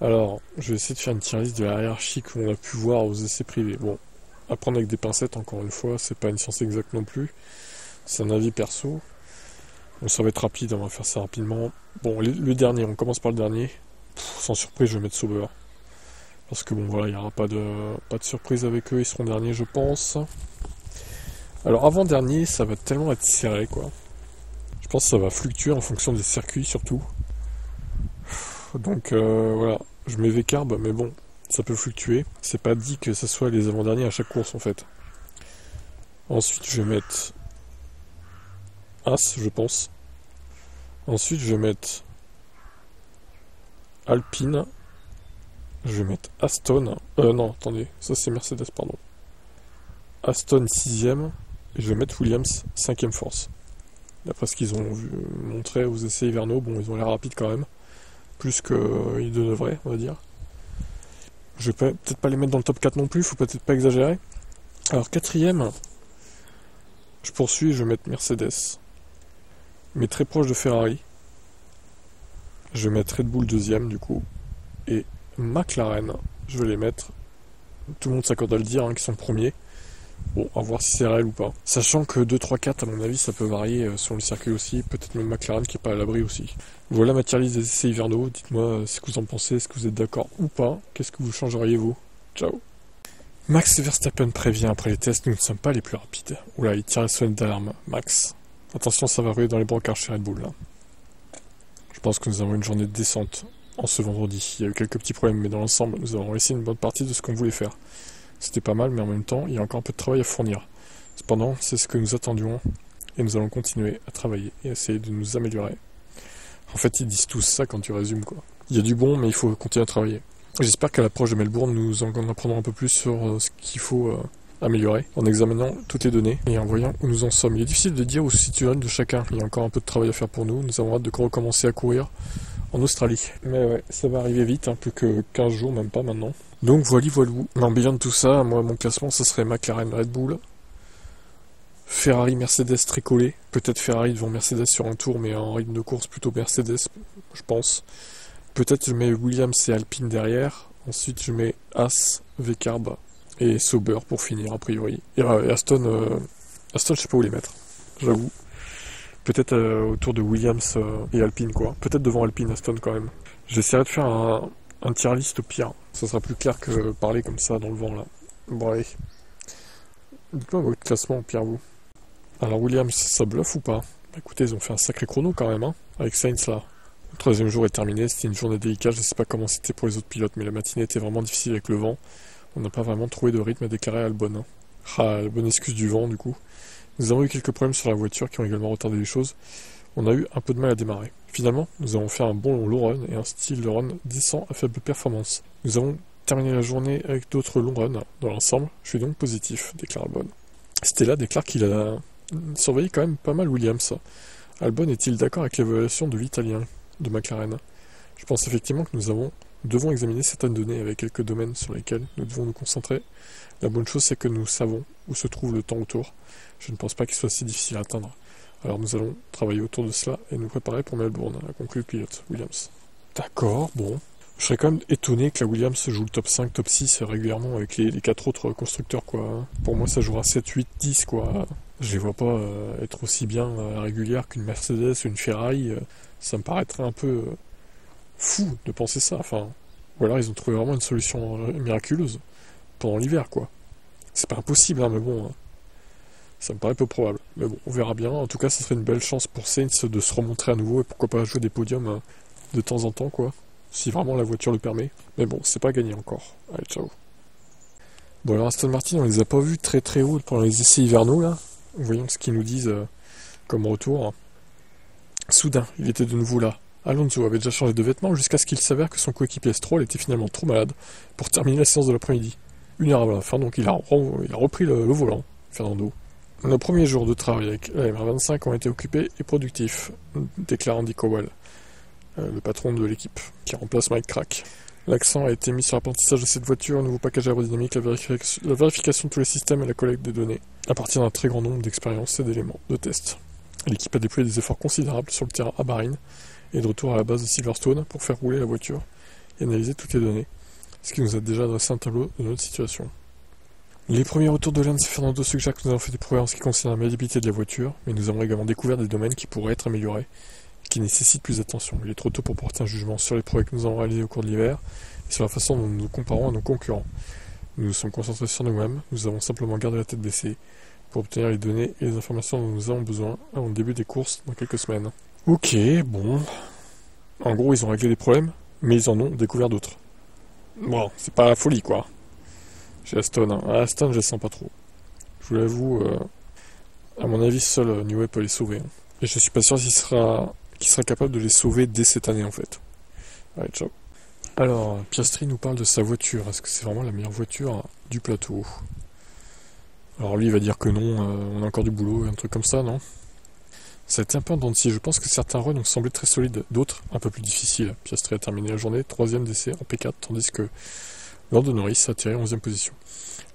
Alors, je vais essayer de faire une tier list de la hiérarchie qu'on a pu voir aux essais privés. Bon, à prendre avec des pincettes, encore une fois, c'est pas une science exacte non plus. C'est un avis perso. Bon, ça va être rapide, on va faire ça rapidement. Bon, le dernier, on commence par le dernier. Sans surprise, je vais mettre Sauber. Parce que bon, voilà, il n'y aura pas de surprise avec eux, ils seront derniers, je pense. Alors, avant-dernier, ça va tellement être serré, quoi. Je pense que ça va fluctuer en fonction des circuits, surtout. Donc, voilà, je mets V-Carb, mais bon, ça peut fluctuer. C'est pas dit que ce soit les avant-derniers à chaque course, en fait. Ensuite, je vais mettre As, je pense. Ensuite, je vais mettre Alpine. Je vais mettre Aston. Non, attendez, ça c'est Mercedes, pardon. Aston 6ème. Et je vais mettre Williams 5ème force. D'après ce qu'ils ont montré aux essais hivernaux, bon, ils ont l'air rapides quand même. Plus qu'ils ne devraient, on va dire. Je vais peut-être pas les mettre dans le top 4 non plus, faut peut-être pas exagérer. Alors, 4ème, je poursuis, je vais mettre Mercedes. Mais très proche de Ferrari. Je vais mettre Red Bull 2ème, du coup. Et McLaren, je vais les mettre. Tout le monde s'accorde à le dire, qu'ils sont premiers. Bon, à voir si c'est réel ou pas. Sachant que 2, 3, 4, à mon avis, ça peut varier sur le circuit aussi. Peut-être même McLaren qui est pas à l'abri aussi. Voilà ma tier list des essais hivernaux. Dites-moi ce que vous en pensez, est-ce que vous êtes d'accord ou pas. Qu'est-ce que vous changeriez vous? Ciao. Max Verstappen prévient après les tests, nous ne sommes pas les plus rapides. Oula, il tire la sonnette d'alarme. Max, attention, ça va rouler dans les brancards chez Red Bull là. Je pense que nous avons une journée décente en ce vendredi. Il y a eu quelques petits problèmes, mais dans l'ensemble, nous avons réussi une bonne partie de ce qu'on voulait faire. C'était pas mal, mais en même temps, il y a encore un peu de travail à fournir. Cependant, c'est ce que nous attendions, et nous allons continuer à travailler et essayer de nous améliorer. En fait, ils disent tous ça quand tu résumes, quoi. Il y a du bon, mais il faut continuer à travailler. J'espère qu'à l'approche de Melbourne, nous en apprendrons un peu plus sur ce qu'il faut améliorer, en examinant toutes les données et en voyant où nous en sommes. Il est difficile de dire où se situe de chacun. Il y a encore un peu de travail à faire pour nous. Nous avons hâte de recommencer à courir en Australie. Mais ouais, ça va arriver vite, plus que 15 jours, même pas maintenant. Donc voilou. En bilan de tout ça, moi mon classement ça serait McLaren Red Bull, Ferrari Mercedes très collé, peut-être Ferrari devant Mercedes sur un tour mais en rythme de course plutôt Mercedes je pense. Peut-être je mets Williams et Alpine derrière, ensuite je mets As, V-Carb et Sauber pour finir a priori. Et Aston je sais pas où les mettre, j'avoue. Peut-être autour de Williams et Alpine quoi, peut-être devant Alpine Aston quand même. J'essaierai de faire un tier list au pire. Ça sera plus clair que parler comme ça dans le vent là. Bon allez. Dites-moi votre classement au pire vous. Alors Williams, ça bluffe ou pas? Écoutez, ils ont fait un sacré chrono quand même, avec Sainz là. Le troisième jour est terminé, c'était une journée délicate, je sais pas comment c'était pour les autres pilotes, mais la matinée était vraiment difficile avec le vent. On n'a pas vraiment trouvé de rythme à déclarer à Albon. Ah, la bonne excuse du vent du coup. Nous avons eu quelques problèmes sur la voiture qui ont également retardé les choses. On a eu un peu de mal à démarrer. Finalement, nous avons fait un bon long run et un style de run décent à faible performance. Nous avons terminé la journée avec d'autres longs runs dans l'ensemble. Je suis donc positif, déclare Albon. Stella déclare qu'il a surveillé quand même pas mal Williams. Albon est-il d'accord avec l'évaluation de l'Italien de McLaren? Je pense effectivement que nous devons examiner certaines données avec quelques domaines sur lesquels nous devons nous concentrer. La bonne chose c'est que nous savons où se trouve le temps autour. Je ne pense pas qu'il soit si difficile à atteindre. Alors nous allons travailler autour de cela et nous préparer pour Melbourne, a conclu le pilote Williams. D'accord, bon. Je serais quand même étonné que la Williams joue le top 5, top 6 régulièrement avec les 4 autres constructeurs, quoi. Pour moi, ça jouera 7, 8, 10, quoi. Je les vois pas être aussi bien régulières qu'une Mercedes ou une Ferrari. Ça me paraîtrait un peu fou de penser ça. Enfin, ou alors ils ont trouvé vraiment une solution miraculeuse pendant l'hiver, quoi. C'est pas impossible, mais bon... Ça me paraît peu probable. Mais bon, on verra bien. En tout cas, ça serait une belle chance pour Sainz de se remontrer à nouveau et pourquoi pas jouer des podiums de temps en temps, quoi. Si vraiment la voiture le permet. Mais bon, c'est pas gagné encore. Allez, ciao. Bon, alors Aston Martin, on les a pas vus très très haut pendant les essais hivernaux, là. Voyons ce qu'ils nous disent comme retour. Soudain, il était de nouveau là. Alonso avait déjà changé de vêtements jusqu'à ce qu'il s'avère que son coéquipier Stroll était finalement trop malade pour terminer la séance de l'après-midi. 1 heure avant la fin, donc il a repris le volant, Fernando. Nos premiers jours de travail avec la MR25 ont été occupés et productifs, déclare Andy Cowell, le patron de l'équipe, qui remplace Mike Crack. L'accent a été mis sur l'apprentissage de cette voiture, un nouveau package aérodynamique, la vérification de tous les systèmes et la collecte des données, à partir d'un très grand nombre d'expériences et d'éléments de test. L'équipe a déployé des efforts considérables sur le terrain à Bahreïn et de retour à la base de Silverstone pour faire rouler la voiture et analyser toutes les données, ce qui nous a déjà dressé un tableau de notre situation. Les premiers retours de Lance et Fernando suggèrent que nous avons fait des progrès en ce qui concerne la maniabilité de la voiture, mais nous avons également découvert des domaines qui pourraient être améliorés, qui nécessitent plus d'attention. Il est trop tôt pour porter un jugement sur les progrès que nous avons réalisés au cours de l'hiver, et sur la façon dont nous nous comparons à nos concurrents. Nous nous sommes concentrés sur nous-mêmes, nous avons simplement gardé la tête baissée, pour obtenir les données et les informations dont nous avons besoin avant le début des courses dans quelques semaines. Ok, bon. En gros, ils ont réglé des problèmes, mais ils en ont découvert d'autres. Bon, c'est pas la folie, quoi. Chez Aston, hein. À Aston, je les sens pas trop. Je vous l'avoue, à mon avis, seul Newey peut les sauver. Hein. Et je suis pas sûr qu'il sera capable de les sauver dès cette année, en fait. Allez, ciao. Alors, Piastri nous parle de sa voiture. Est-ce que c'est vraiment la meilleure voiture du plateau ? Alors lui, il va dire que non, on a encore du boulot, un truc comme ça, non ? Ça a été un peu en dents de scie. Je pense que certains runs ont semblé très solides, d'autres un peu plus difficiles. Piastri a terminé la journée 3ème d'essai en P4, tandis que Lando Norris a tiré 11ème position.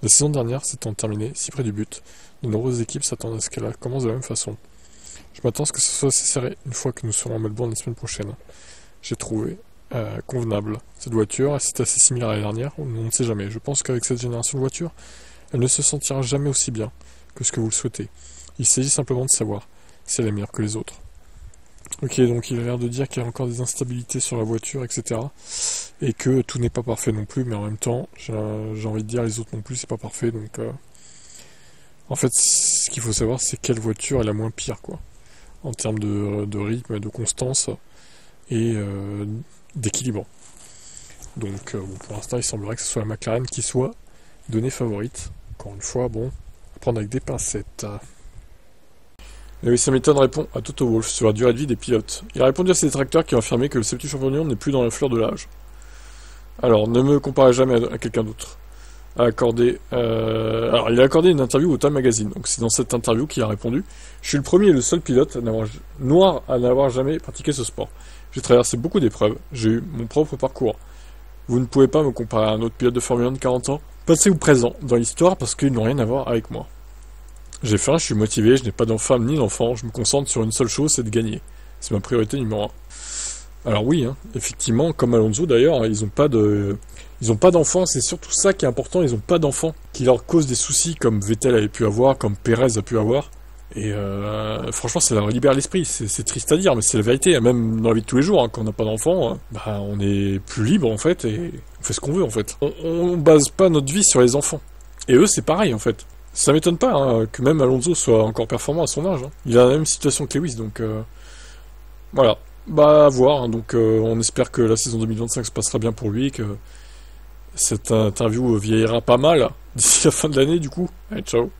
La saison dernière s'étant terminée si près du but, de nombreuses équipes s'attendent à ce qu'elle commence de la même façon. Je m'attends à ce que ce soit assez serré une fois que nous serons en Melbourne la semaine prochaine. J'ai trouvé convenable cette voiture, c'est assez similaire à la dernière, on ne sait jamais. Je pense qu'avec cette génération de voitures, elle ne se sentira jamais aussi bien que ce que vous le souhaitez. Il s'agit simplement de savoir si elle est meilleure que les autres. Ok, donc il a l'air de dire qu'il y a encore des instabilités sur la voiture, etc. Et que tout n'est pas parfait non plus, mais en même temps, j'ai envie de dire les autres non plus, c'est pas parfait. Donc, en fait, ce qu'il faut savoir, c'est quelle voiture est la moins pire, quoi. En termes de rythme, de constance et d'équilibre. Donc, bon, pour l'instant, il semblerait que ce soit la McLaren qui soit donnée favorite. Encore une fois, bon, à prendre avec des pincettes. Lewis Hamilton répond à Toto Wolff sur la durée de vie des pilotes. Il a répondu à ses détracteurs qui ont affirmé que le 7e champion du monde n'est plus dans la fleur de l'âge. Alors, ne me comparez jamais à quelqu'un d'autre. Alors, il a accordé une interview au Time Magazine. Donc, c'est dans cette interview qu'il a répondu: je suis le premier et le seul pilote noir à n'avoir jamais pratiqué ce sport. J'ai traversé beaucoup d'épreuves. J'ai eu mon propre parcours. Vous ne pouvez pas me comparer à un autre pilote de Formule 1 de 40 ans, passé ou présent, dans l'histoire, parce qu'ils n'ont rien à voir avec moi. J'ai faim, je suis motivé, je n'ai pas d'enfant ni d'enfant, je me concentre sur une seule chose, c'est de gagner. C'est ma priorité numéro 1. Alors oui, hein, effectivement, comme Alonso d'ailleurs, ils n'ont pas d'enfants, c'est surtout ça qui est important, ils n'ont pas d'enfants qui leur causent des soucis comme Vettel avait pu avoir, comme Perez a pu avoir. Et franchement, ça leur libère l'esprit, c'est triste à dire, mais c'est la vérité, même dans la vie de tous les jours, hein, quand on n'a pas d'enfants, on est plus libre en fait, et on fait ce qu'on veut en fait. On base pas notre vie sur les enfants. Et eux, c'est pareil en fait. Ça m'étonne pas hein, que même Alonso soit encore performant à son âge. Hein. Il a la même situation que Lewis, donc voilà. À voir. Hein. Donc on espère que la saison 2025 se passera bien pour lui, et que cette interview vieillira pas mal d'ici la fin de l'année du coup. Allez, ciao.